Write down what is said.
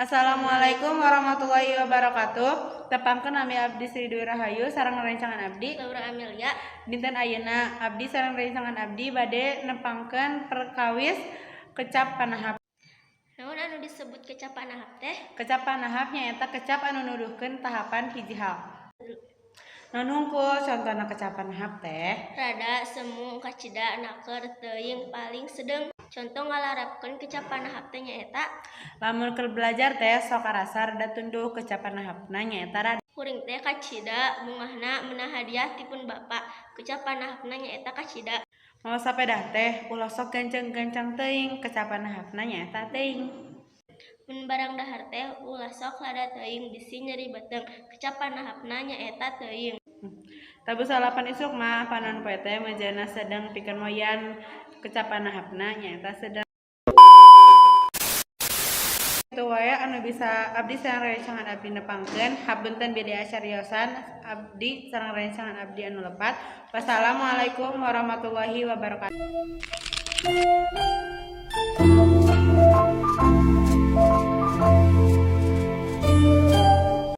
Assalamualaikum warahmatullahi wabarakatuh. Tepangkeun nami abdi Sri Dwi Rahayu sareng rerencangan abdi Laura Amelia. Dinten ayeuna abdi sareng rerencangan abdi bade nepangkeun perkawis kecap panahap. Namun anu disebut kecap panahap teh? Kecap panahap nyaeta kecap anu nuduhkeun tahapan hiji hal. Naon hungkul contona kecap panahap teh? Rada, semu, kacida, naker, teuing, paling, sedeng. Contoh ngalarapkeun kecap panahap teh nyaeta Lamun keur belajar teh sok karasa rada tunduh kecap panahapna nyaeta rada. kuring teh kacida, bungahna meunah hadiah tipun bapa. Kecap panahapna nyaeta kacida. Mau sapedah teh ulah sok gancang-gancang teuing kecap panahapna nyaeta teuing. Mun barang dahar teh ulah sok lada teuing bisi nyeri beteng. Kecap panahapna nyaeta teuing. Tabu salapan isuk mah panon poe teh mejana sedeng pikeun moyan kecap panahapna nyaeta sedeng. Kitu wae anu bisa abdi sareng rerencangan abdi nepangkeun. Hapunten BDA cariosan abdi sareng rerencangan abdi anu lepat. Wassalamualaikum warahmatullahi wabarakatuh.